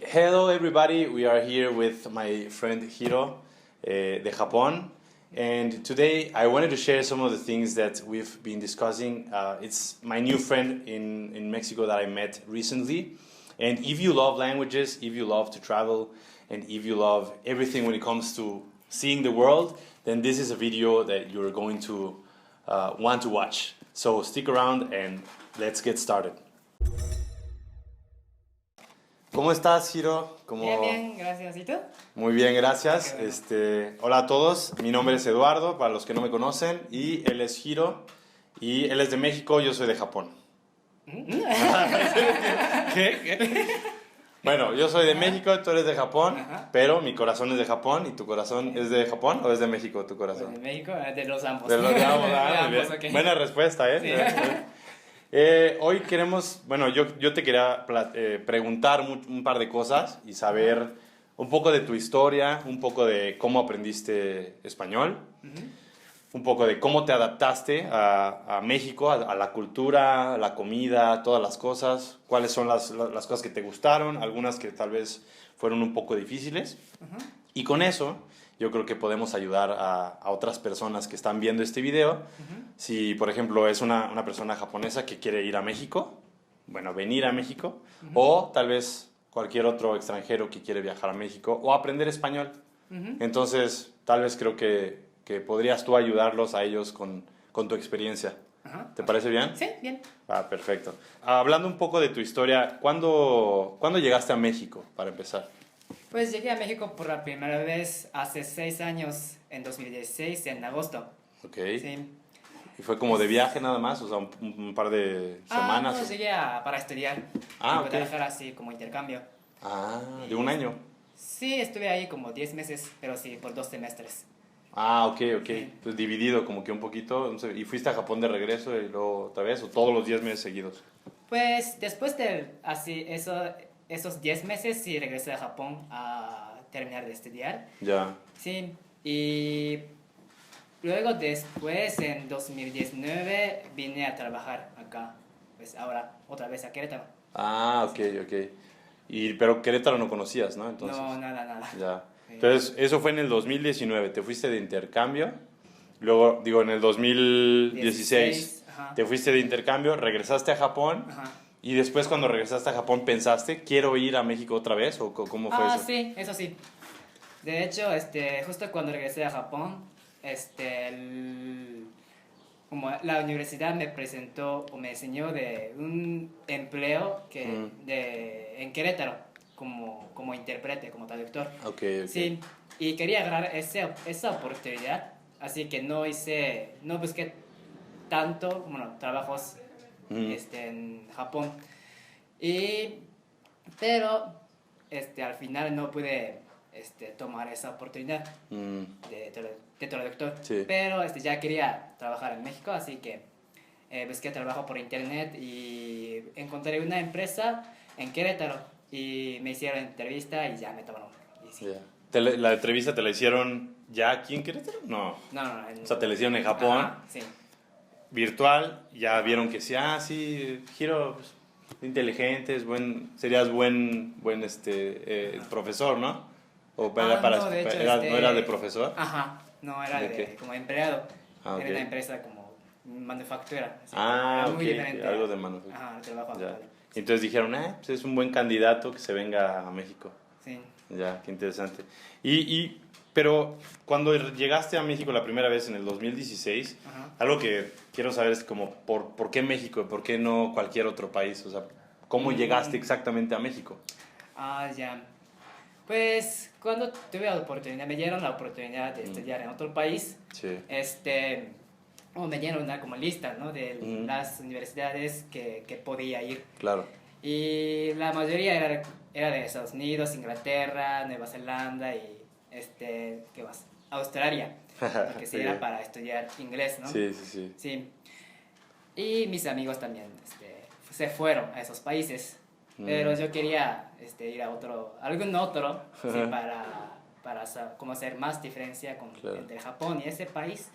Hello, everybody. We are here with my friend Hiro de Japón. And today I wanted to share some of the things that we've been discussing. It's my new friend in Mexico that I met recently. And if you love languages, if you love to travel, and if you love everything when it comes to seeing the world, then this is a video that you're going to want to watch. So stick around and let's get started. ¿Cómo estás, Hiro? Bien, bien, gracias. ¿Y tú? Muy bien, gracias. Qué bueno. Hola a todos, mi nombre es Eduardo, para los que no me conocen, y él es Hiro, y él es de México, yo soy de Japón. ¿Qué? Bueno, yo soy de México, tú eres de Japón, Ajá. pero mi corazón es de Japón, ¿y tu corazón es de Japón o es de México tu Pues corazón? de México, de los ambos. De los de ambos, De muy ambos, bien. ok. Buena respuesta, ¿eh? Sí. Hoy queremos, bueno, yo te quería preguntar un par de cosas y saber un poco de tu historia, un poco de cómo aprendiste español, un poco de cómo te adaptaste a México, a la cultura, a la comida, todas las cosas, cuáles son las cosas que te gustaron, algunas que tal vez fueron un poco difíciles. Y con eso yo creo que podemos ayudar a otras personas que están viendo este video. Si, por ejemplo, es una persona japonesa que quiere ir a México, bueno, venir a México, o tal vez cualquier otro extranjero que quiere viajar a México o aprender español. Entonces, tal vez creo que podrías tú ayudarlos a ellos con tu experiencia. Ajá. ¿Te parece bien? Sí, bien. Ah, perfecto. Hablando un poco de tu historia, ¿cuándo llegaste a México, para empezar? Pues llegué a México por la primera vez hace 6 años, en 2016, en agosto. Ok. Sí. ¿Y fue como de viaje nada más? O sea, un par de semanas. No, llegué para estudiar. Ah, en ok. Guadalajara, así como intercambio. Ah, de un año. Sí, estuve ahí como 10 meses, pero sí, por 2 semestres. Ah, ok. Sí. Pues dividido como que un poquito. Entonces, ¿y fuiste a Japón de regreso y luego otra vez? ¿O todos los 10 meses seguidos? Pues después de esos 10 meses sí regresé a Japón a terminar de estudiar. Ya. Sí, y luego después en 2019 vine a trabajar acá, pues ahora otra vez a Querétaro. Ah, ok. Pero Querétaro no conocías, ¿no? Entonces, No, nada. ya. Sí. Entonces, eso fue en el 2019. Te fuiste de intercambio. Luego, digo, en el 2016 16, ajá. te fuiste de intercambio, regresaste a Japón. Ajá. Y después, cuando regresaste a Japón, ¿pensaste, quiero ir a México otra vez? ¿O cómo fue eso? Sí, eso sí. De hecho, justo cuando regresé a Japón, como la universidad me presentó o me enseñó de un empleo en Querétaro como intérprete, como traductor. Ok. Sí, y quería agarrar esa oportunidad, así que no busqué tanto, trabajos en Japón. Pero al final no pude tomar esa oportunidad de traductor. Sí. Pero ya quería trabajar en México, así que busqué trabajo por internet y encontré una empresa en Querétaro y me hicieron entrevista y ya me tomaron. Y sí. Ya. ¿La entrevista te la hicieron ya aquí en Querétaro? No. No. O sea, te la hicieron en Japón, Ajá, sí. virtual, ya vieron que sí, Hiro, pues, inteligente, serías buen profesor, ¿no? ¿O No, de hecho, no era de profesor? Ajá, no, era ¿De qué? como empleado. Ah, Era ok. una empresa como manufactura. Así, Ah, era ok, muy diferente. algo de manufactura. Ajá, el trabajo Ya. actual. Y entonces dijeron, pues es un buen candidato que se venga a México. Sí. Ya, qué interesante. Pero cuando llegaste a México la primera vez en el 2016, Ajá. algo que quiero saber es como, ¿por qué México? ¿Por qué no cualquier otro país? O sea, ¿cómo llegaste exactamente a México? Ya. Pues cuando tuve la oportunidad, me dieron la oportunidad de estudiar en otro país, Sí. me dieron una como lista, ¿no? De las universidades que podía ir. Claro. Y la mayoría era de Estados Unidos, Inglaterra, Nueva Zelanda y, ¿qué más? Australia, porque sí era para estudiar inglés, ¿no? Sí. Sí. Y mis amigos también se fueron a esos países, pero yo quería ir a algún otro, sí, para como hacer más diferencia Claro. entre Japón y ese país.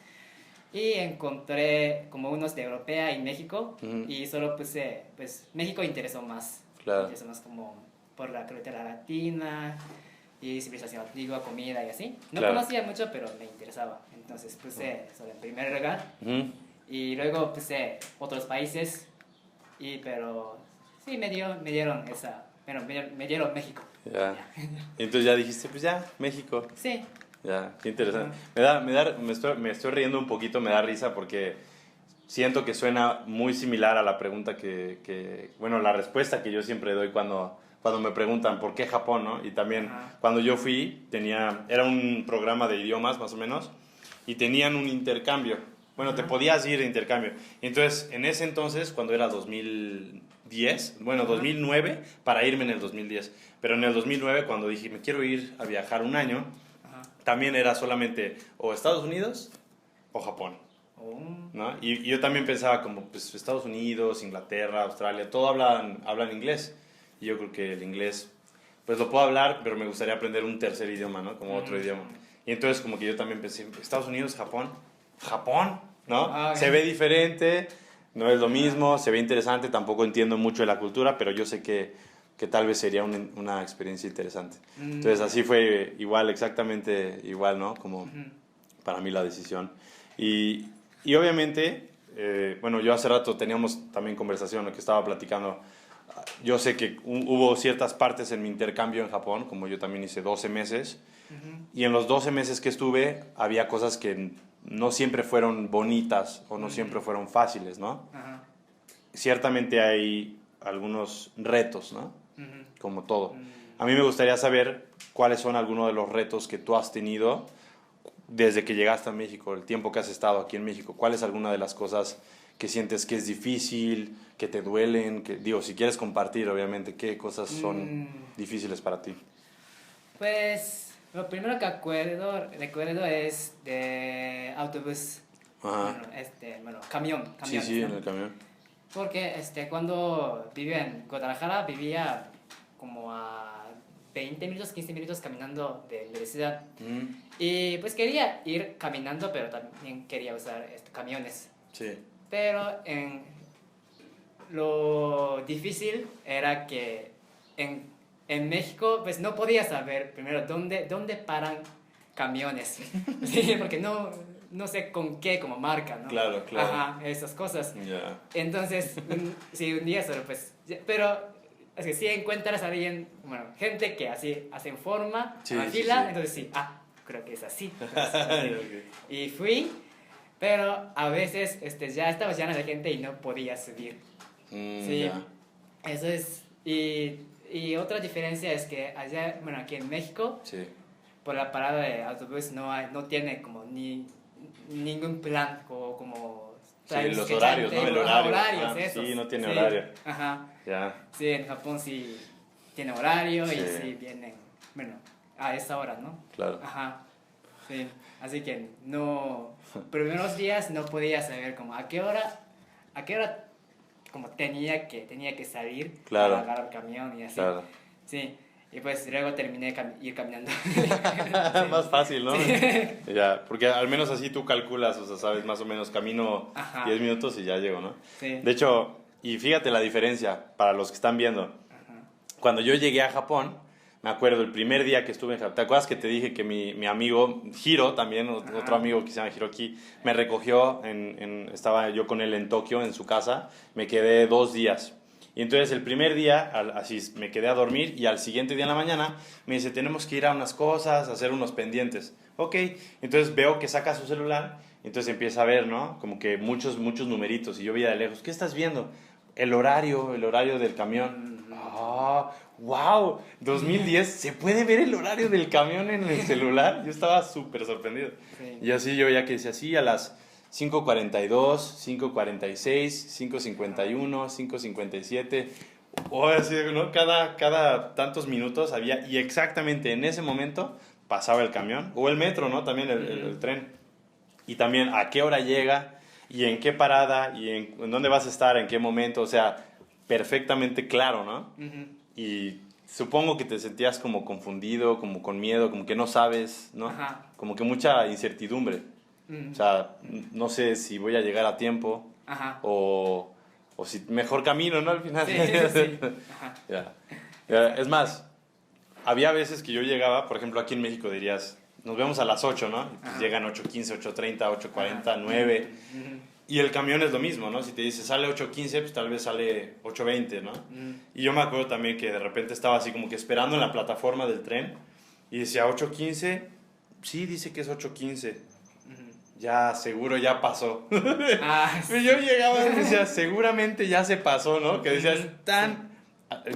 Y encontré como unos de Europea y México, y solo puse, pues México interesó más. Claro. Interesó más como por la carretera latina y civilización antigua, comida y así. No Claro. conocía mucho, pero me interesaba. Entonces puse eso en primer lugar. Ujú. Y luego puse otros países, pero sí, me dieron esa, bueno, me dieron México. Ya. Y entonces ya dijiste, pues ya, México. Sí. Ya, qué interesante. Ajá. Me estoy riendo un poquito, me da risa porque siento que suena muy similar a la pregunta bueno, la respuesta que yo siempre doy cuando me preguntan por qué Japón, ¿no? Y también Ajá. cuando yo fui, era un programa de idiomas más o menos, y tenían un intercambio. Bueno, te Ajá. podías ir de intercambio. Entonces, en ese entonces, cuando era 2010, bueno, Ajá. 2009, para irme en el 2010, pero en el 2009, cuando dije, me quiero ir a viajar un año, Ajá. también era solamente o Estados Unidos o Japón, Oh. ¿no? Y yo también pensaba como, pues Estados Unidos, Inglaterra, Australia, todo hablan inglés. Y yo creo que el inglés, pues lo puedo hablar, pero me gustaría aprender un tercer idioma, ¿no? Como otro idioma. Y entonces como que yo también pensé, Estados Unidos, Japón, ¿no? Ah, Se ve diferente, no es lo mismo, se ve interesante, tampoco entiendo mucho de la cultura, pero yo sé que tal vez sería una experiencia interesante. Entonces así fue igual, exactamente igual, ¿no? Como Ujú. para mí la decisión. Y obviamente, bueno, yo hace rato teníamos también conversación, lo que estaba platicando. Yo sé que hubo ciertas partes en mi intercambio en Japón, como yo también hice 12 meses, Ujú. y en los 12 meses que estuve había cosas que no siempre fueron bonitas o no siempre fueron fáciles, ¿no? Ajá. Ciertamente hay algunos retos, ¿no? Ujú. Como todo. Mm. A mí me gustaría saber cuáles son algunos de los retos que tú has tenido desde que llegaste a México, el tiempo que has estado aquí en México. ¿Cuál es alguna de las cosas que sientes que es difícil, que te duelen? Digo, si quieres compartir, obviamente, ¿qué cosas son difíciles para ti? Pues lo primero que recuerdo es de autobús. Ajá. Bueno, camión, Sí, camiones, sí, ¿no? en el camión. Porque cuando vivía en Guadalajara vivía como a 20 minutos, 15 minutos caminando de la universidad. Y pues quería ir caminando, pero también quería usar camiones. Sí. Pero lo difícil era que en México pues no podía saber primero dónde paran camiones. Sí, porque no sé con qué como marca, ¿no? Claro, claro. Ajá, esas cosas. Ya. Entonces, sí, un día solo pues, pero es que si encuentras a alguien, bueno, gente que así hacen forma, Sí, a la sí, fila, sí. entonces sí, creo que es así. Entonces, Ok. y fui, pero a veces ya estaba llena de gente y no podía subir. Sí, Ya. eso es. Y otra diferencia es que allá, bueno, aquí en México, Sí. por la parada de autobús no tiene como ningún plan como Sí, times los que horarios, ¿no? timetable, El horario. horarios, Ah, esos. sí, no tiene Sí, horario. Ajá. Ya. Sí, en Japón sí tiene horario Sí. y sí vienen, bueno, a esa hora, ¿no? Claro. Ajá. Sí, así que primeros días no podía saber como a qué hora como tenía que salir Claro. para agarrar el camión y así. Claro. Sí, y pues luego terminé ir caminando. Más fácil, ¿no? Sí. Ya, porque al menos así tú calculas, o sea, sabes más o menos camino Ajá. 10 minutos y ya llego, ¿no? Sí. De hecho, y fíjate la diferencia para los que están viendo. Ajá. Cuando yo llegué a Japón, me acuerdo el primer día que estuve en Japón, ¿te acuerdas que te dije que mi amigo Hiro, también otro amigo que se llama Hiroki, me recogió, estaba yo con él en Tokio, en su casa, me quedé 2 días. Y entonces el primer día, así me quedé a dormir y al siguiente día en la mañana me dice, tenemos que ir a unas cosas, a hacer unos pendientes. Ok, entonces veo que saca su celular, entonces empieza a ver, ¿no? Como que muchos numeritos y yo veía de lejos, ¿qué estás viendo? El horario del camión. ¡Ah! ¡Wow! 2010, ¿se puede ver el horario del camión en el celular? Yo estaba súper sorprendido. Sí. Y así yo ya que decía, así a las 5:42, 5:46, 5:51, 5:57. O así, ¿no? Cada tantos minutos había, y exactamente en ese momento pasaba el camión, o el metro, ¿no? También el tren. Y también a qué hora llega, y en qué parada, y en dónde vas a estar, en qué momento, o sea, perfectamente claro, ¿no? Y supongo que te sentías como confundido, como con miedo, como que no sabes, ¿no? Ajá. Como que mucha incertidumbre. O sea, no sé si voy a llegar a tiempo Ajá. o si mejor camino, ¿no? Al final. Sí, sí. Ajá. Ya. Es más, había veces que yo llegaba, por ejemplo, aquí en México dirías, nos vemos a las 8, ¿no? Y pues llegan 8:15, 8:30, 8:40, 9. Y el camión es lo mismo, ¿no? Si te dice sale 8:15, pues tal vez sale 8:20, ¿no? Y yo me acuerdo también que de repente estaba así como que esperando en la plataforma del tren y decía 8:15, sí, dice que es 8:15. Ya, seguro ya pasó. Sí. Yo llegaba y decía, seguramente ya se pasó, ¿no? Que decías tan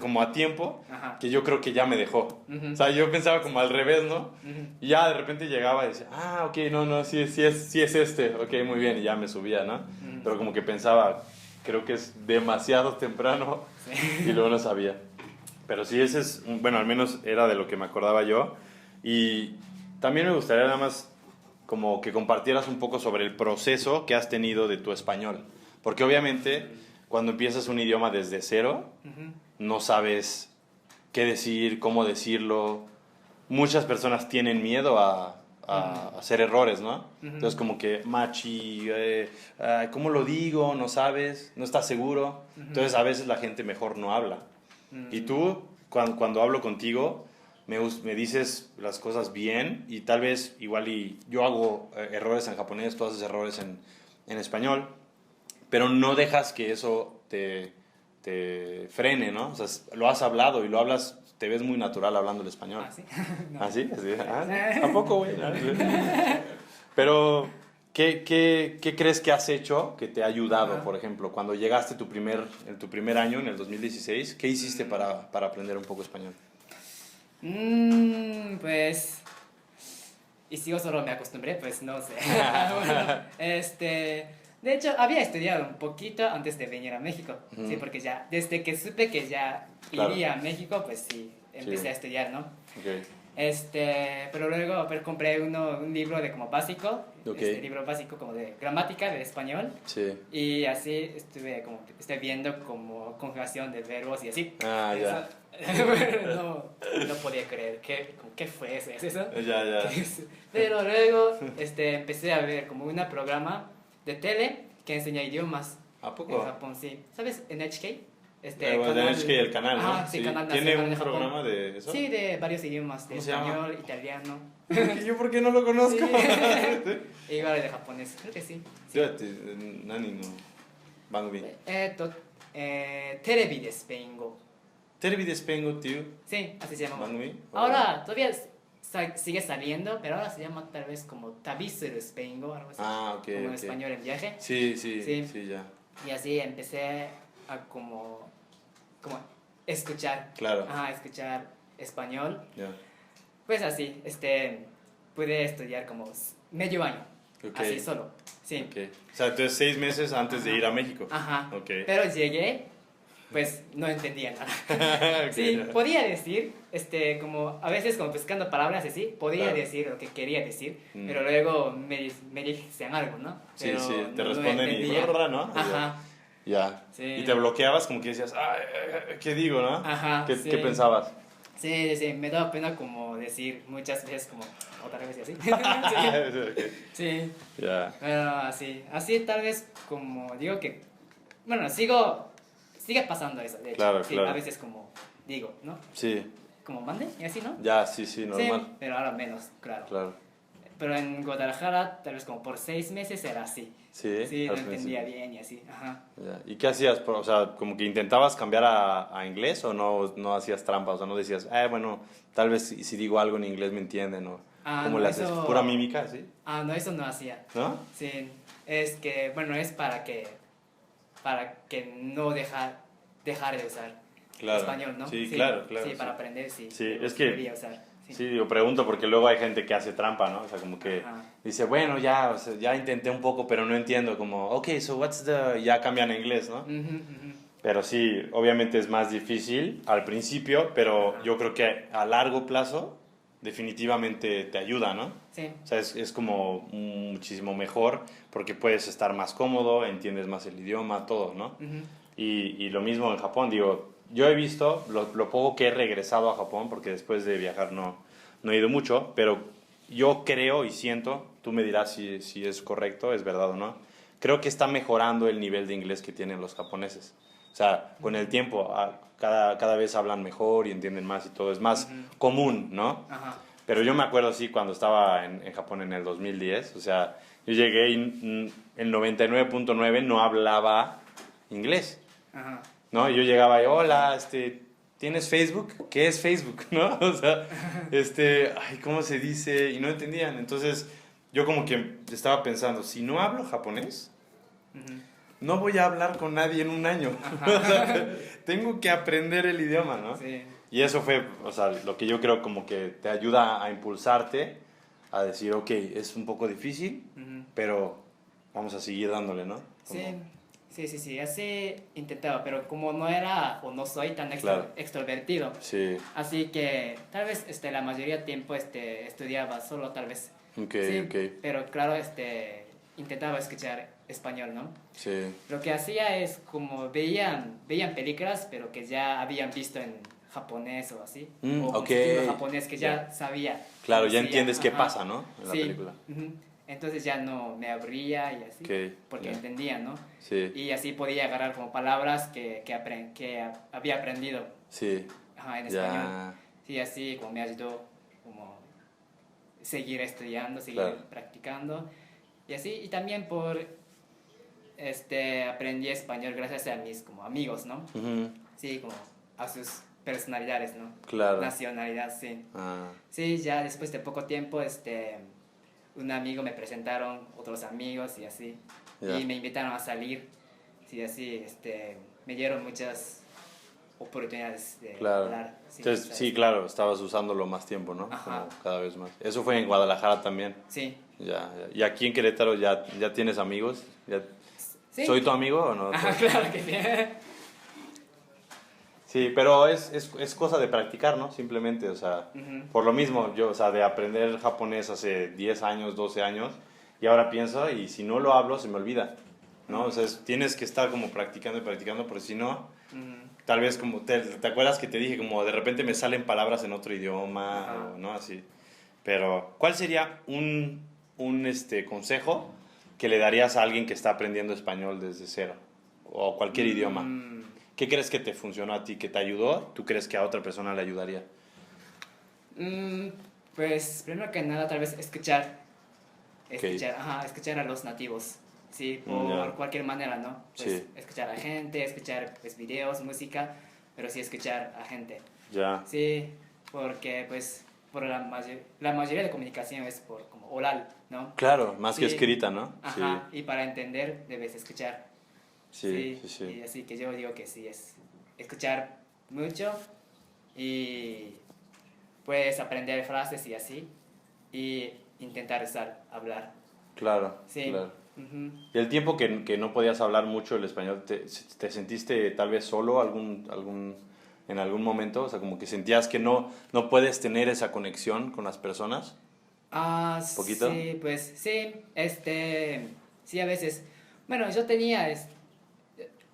como a tiempo que yo creo que ya me dejó. O sea, yo pensaba como al revés, ¿no? Y ya de repente llegaba y decía, ok, no, sí es este, ok, muy bien, y ya me subía, ¿no? Pero como que pensaba, creo que es demasiado temprano y luego no sabía. Pero sí, ese es, bueno, al menos era de lo que me acordaba yo. Y también me gustaría nada más como que compartieras un poco sobre el proceso que has tenido de tu español. Porque obviamente cuando empiezas un idioma desde cero, no sabes qué decir, cómo decirlo. Muchas personas tienen miedo a hacer errores, ¿no? Entonces como que, machi, ¿cómo lo digo? No sabes, no estás seguro. Entonces a veces la gente mejor no habla. Y tú, cuando hablo contigo, me dices las cosas bien y tal vez igual y yo hago errores en japonés, tú haces errores en español, pero no dejas que eso te frene, ¿no? O sea, lo has hablado y lo hablas, te ves muy natural hablando el español. ¿Sí? No. ¿Ah, sí? ¿Sí? ¿A poco, güey? Pero, ¿qué crees que has hecho que te ha ayudado, por ejemplo? Cuando llegaste en tu primer año, en el 2016, ¿qué hiciste para aprender un poco español? Pues... Y si yo solo me acostumbré, pues no sé. Bueno, de hecho, había estudiado un poquito antes de venir a México. Sí, porque ya, desde que supe que ya iría a México, pues sí, empecé a estudiar, ¿no? Okay. Pero luego compré un libro de como básico, Okay. libro básico como de gramática de español. Sí. Y así estoy viendo como conjugación de verbos y así. Ya. No podía creer, ¿qué fue eso? ¿Es eso? Ya. Pero luego empecé a ver como un programa de tele que enseña idiomas. ¿A poco? En Japón, sí. ¿Sabes? NHK. NHK, el canal, ¿no? Sí, canal ¿Tiene un de Japón. programa de eso? Sí, de varios idiomas, de ¿Cómo se llama? español, italiano. ¿Yo por qué no lo conozco? Sí. Igual de japonés, creo que sí. Nani no. Bangui. テレビでスペイン語 Terebi de Spengo, tío. Sí, así se llama. Bangui. Ahora todavía sigue saliendo, pero ahora se llama tal vez como Tabisuru Spaingo, algo así. Ok. Como en español en viaje. Sí, ya. Y así empecé a como escuchar. Claro. Escuchar español. Ya. Pues así, pude estudiar como medio año. Okay. Así solo. Sí. Okay. O sea, entonces 6 meses antes de ir a México. Ajá. Okay. Pero llegué, pues no entendía nada. Okay, sí, ya. podía decir, como a veces como pescando palabras así, podía decir lo que quería decir, pero luego me decían algo, ¿no? Pero sí, te no responden entendía. ¿no? Ajá. Ya. Sí. Y te bloqueabas como que decías, ¿qué digo, no? Ajá. ¿Qué, sí. ¿Qué pensabas? Sí, me daba pena como decir muchas veces como otra vez y así. Sí. Ya. Pero así tal vez como digo que, bueno, sigue pasando eso, de hecho. Claro, sí, claro. A veces como digo, ¿no? Sí. Como mande y así, ¿no? Ya, sí, normal. Sí, pero ahora menos, claro. Claro. Pero en Guadalajara, tal vez como por 6 meses era así. Sí, no al entendía principio. bien y así. Ajá. Ya. ¿Y qué hacías? O sea, como que intentabas cambiar a inglés o no hacías trampas, o sea, no decías, bueno, tal vez si digo algo en inglés me entienden, o ¿cómo no, le haces? eso... ¿Pura mímica, sí? No, eso no hacía. ¿No? Sí, es que, bueno, es para que no dejar de usar español, ¿no? Sí, claro. Sí, para aprender, sí. Es que, debería usar. sí, yo pregunto porque luego hay gente que hace trampa, ¿no? O sea, como que dice, bueno, ya, o sea, ya intenté un poco, pero no entiendo, como, okay, so what's the... Ya cambian a inglés, ¿no? Pero sí, obviamente es más difícil al principio, pero yo creo que a largo plazo definitivamente te ayuda, ¿no? Sí. O sea, es como muchísimo mejor porque puedes estar más cómodo, entiendes más el idioma, todo, ¿no? Y lo mismo en Japón, digo, yo he visto lo poco que he regresado a Japón, porque después de viajar no he ido mucho, pero yo creo y siento, tú me dirás si es correcto, es verdad o no, creo que está mejorando el nivel de inglés que tienen los japoneses. O sea, con el tiempo, cada vez hablan mejor y entienden más y todo. Es más común, ¿no? Ajá. Pero yo me acuerdo, sí, cuando estaba en Japón en el 2010, o sea, yo llegué y el 99.9 no hablaba inglés, Ajá. ¿no? Y yo llegaba y, hola, ¿tienes Facebook? ¿Qué es Facebook? ¿No? O sea, ay, ¿cómo se dice? Y no entendían. Entonces, yo como que estaba pensando, si no hablo japonés, no voy a hablar con nadie en un año. O sea, tengo que aprender el idioma, ¿no? Sí. Y eso fue, o sea, lo que yo creo como que te ayuda a impulsarte, a decir, ok, es un poco difícil, pero vamos a seguir dándole, ¿no? Sí, así intentaba, pero como no era o no soy tan Claro. extrovertido, Sí, así que tal vez la mayoría del tiempo estudiaba solo, tal vez. ok, Sí, ok, pero claro, intentaba escuchar español, ¿no? sí. Lo que hacía es como veían películas, pero que ya habían visto en japonés o así, o con Ok. subtítulo japonés que ya sabía. Claro, ya conocía, entiendes qué ajá. pasa, ¿no? En la Sí, película. entonces ya no me abría y así, Ok, porque ya. entendía, ¿no? Sí, Y así podía agarrar como palabras que había aprendido, sí, ajá, en ya, español. Sí, así como me ayudó como seguir estudiando, seguir Claro. practicando. Y así, y también aprendí español gracias a mis como amigos, ¿no? Ujú, Sí, como a sus personalidades, ¿no? claro. Nacionalidad, sí. Ah, Sí, ya después de poco tiempo, un amigo me presentaron otros amigos y así. Ya. Y me invitaron a salir. Sí, así, me dieron muchas oportunidades de claro. hablar. Sí, Entonces, ¿sabes? sí, claro, estabas usándolo más tiempo, ¿no? Ajá. Como cada vez más. Eso fue en Guadalajara también. Sí. Ya, ya. Y aquí en Querétaro ya tienes amigos. Sí. ¿Soy tu amigo o no? Ajá, claro que sí. Sí, pero es cosa de practicar, ¿no? Simplemente, o sea, por lo mismo, yo, o sea, de aprender japonés hace 10 años, 12 años, y ahora pienso, y si no lo hablo, se me olvida, ¿no? O sea, tienes que estar como practicando y practicando, porque si no, tal vez como, ¿te acuerdas que te dije, como de repente me salen palabras en otro idioma, Ajá. o, ¿no? Así. Pero, ¿cuál sería un consejo que le darías a alguien que está aprendiendo español desde cero? O cualquier idioma. ¿Qué crees que te funcionó a ti, que te ayudó? ¿Tú crees que a otra persona le ayudaría? Pues primero que nada tal vez escuchar, Ok. escuchar a los nativos, sí, por Ya. cualquier manera, ¿no? Pues Sí. escuchar a gente, escuchar pues videos, música, pero sí escuchar a gente, Ya, sí, porque pues por la mayoría de comunicación es por como oral, ¿no? claro, más que Sí. escrita, ¿no? Ajá, y para entender debes escuchar, Sí, sí, sí. y así que yo digo que sí, es escuchar mucho y puedes aprender frases y así, y intentar hablar. Claro, Sí. claro. Ujú. ¿Y el tiempo que no podías hablar mucho el español, te sentiste tal vez solo en algún momento? O sea, como que sentías que no puedes tener esa conexión con las personas. ¿Poquito? Sí, pues sí, sí, a veces. Bueno, yo tenía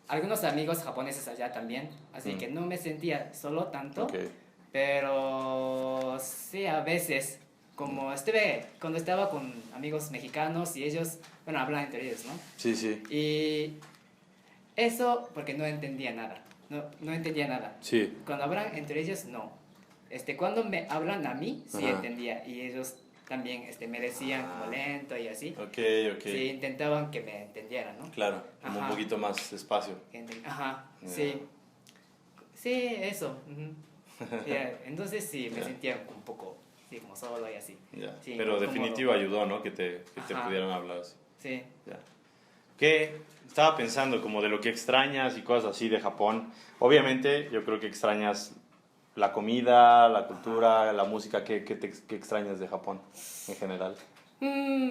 algunos amigos japoneses allá también, así que no me sentía solo tanto, Ok. pero sí, a veces, como cuando estaba con amigos mexicanos y ellos, bueno, hablan entre ellos, ¿no? Sí, sí. Y eso porque no entendía nada, no entendía nada. Sí. Cuando hablan entre ellos, no. Cuando me hablan a mí, sí Ajá. entendía. Y ellos también me decían como lento y así. Ok, ok. Sí, intentaban que me entendieran, ¿no? Claro, como un Ajá. poquito más despacio. Ajá, Ya. sí. Sí, eso. Yeah, entonces sí, me Ya. sentía un poco, sí, como solo y así. Ya. Sí, Pero incómodo. definitivo ayudó, ¿no? Que te Ajá. pudieran hablar así. Sí. Ya. ¿Qué? Estaba pensando como de lo que extrañas y cosas así de Japón. Obviamente yo creo que extrañas la comida, la cultura, la música. ¿Qué extrañas de Japón en general?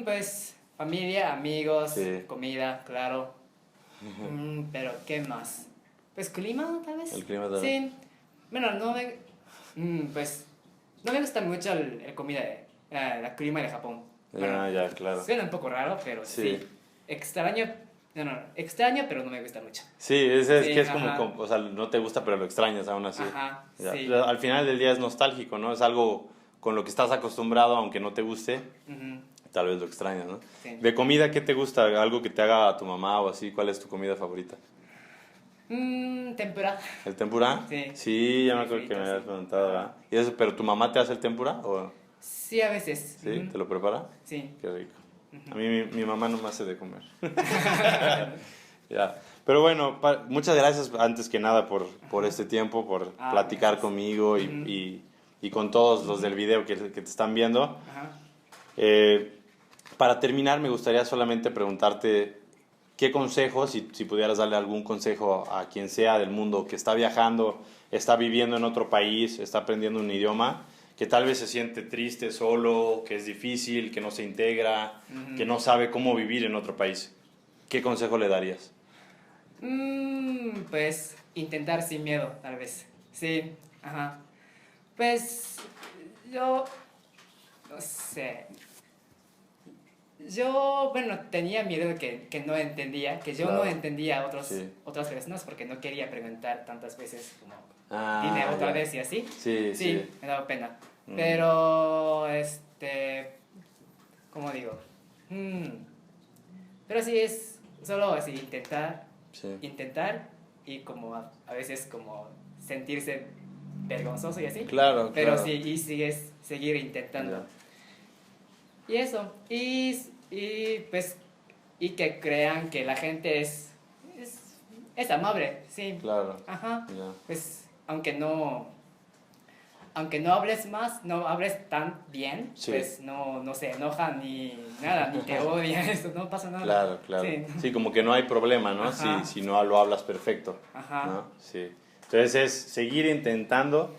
Pues familia, amigos, Sí. comida, claro. Pero ¿qué más? Pues clima, tal vez. El clima también. Sí. Bueno, pues no me gusta mucho el comida la clima de Japón. Bueno, Ya, claro. suena un poco raro, pero Sí. sí. Extraño, pero no me gusta mucho. Sí, es que es ajá. como, o sea, no te gusta, pero lo extrañas aún así. Ajá, Ya. sí. Pero al final del día es nostálgico, ¿no? Es algo con lo que estás acostumbrado, aunque no te guste, Ujú. tal vez lo extrañas, ¿no? Sí. De comida, ¿qué te gusta? ¿Algo que te haga tu mamá o así? ¿Cuál es tu comida favorita? Tempura. ¿El tempura? Sí. Sí, ya me Sí, acuerdo que frito, me habías sí. preguntado, ¿verdad? ¿Y eso, pero tu mamá te hace el tempura? ¿O Sí, a veces. sí? ¿Te lo prepara? Sí. Qué rico. A mí mi mamá no me hace de comer. Ya. Pero bueno, muchas gracias antes que nada por este tiempo, por platicar Gracias. conmigo y con todos los del video que te están viendo. Ajá. Para terminar, me gustaría solamente preguntarte qué consejos, si pudieras darle algún consejo a quien sea del mundo que está viajando, está viviendo en otro país, está aprendiendo un idioma, que tal vez se siente triste, solo, que es difícil, que no se integra, que no sabe cómo vivir en otro país. ¿Qué consejo le darías? Pues intentar sin miedo, tal vez. Sí, ajá. Pues yo, no sé. Yo, bueno, tenía miedo de que no entendía, que yo Claro. no entendía a Sí. otras personas porque no quería preguntar tantas veces como, Ah, dime otra ya. vez y así. Sí, sí. Me daba pena. Mm. Pero, ¿cómo digo? Pero sí es solo así, Sí. intentar y como a veces como sentirse vergonzoso y así. Claro, Pero claro. sí, y seguir intentando. Ya. Y eso, pues, y que crean que la gente es amable, sí. Claro. Ajá. Ya. Pues, aunque no hables más, no hables tan bien, Sí. pues no se enojan ni nada, ni te odian, eso, no pasa nada. Claro, claro. Sí. Sí, como que no hay problema, ¿no? Ajá. Si no lo hablas perfecto. Ajá. ¿No? Sí. Entonces es seguir intentando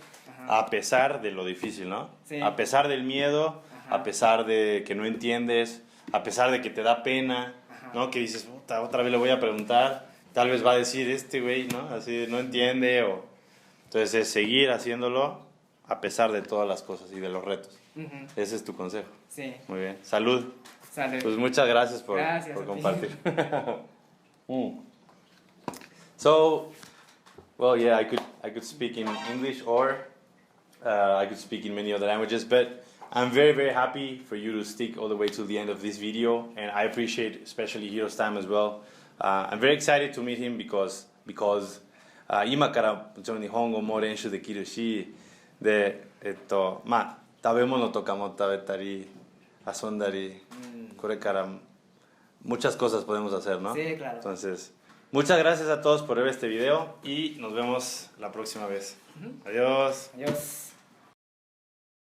Ajá. a pesar de lo difícil, ¿no? Sí. A pesar del miedo, Ajá. a pesar de que no entiendes, a pesar de que te da pena, Ajá. ¿no? Que dices, "Puta, otra vez le voy a preguntar, tal vez va a decir este güey, ¿no? Así no entiende o... Entonces es seguir haciéndolo a pesar de todas las cosas y de los retos. Ujú. Ese es tu consejo. Sí. Muy bien. Salud. Salud. Pues muchas gracias por Gracias a ti. compartir. So, well, yeah, I could speak in English or I could speak in many other languages, but I'm very, very happy for you to stick all the way to the end of this video, and I appreciate especially Hiro's time as well. I'm very excited to meet him because 今からもちろん日本語も練習できるし、で、まあ、食べ物とかも食べたり、遊んだり、これからmuchas cosas podemos hacer, ¿no? Sí, claro. Entonces, muchas gracias a todos por ver este video y nos vemos la próxima vez. Adiós. Adiós.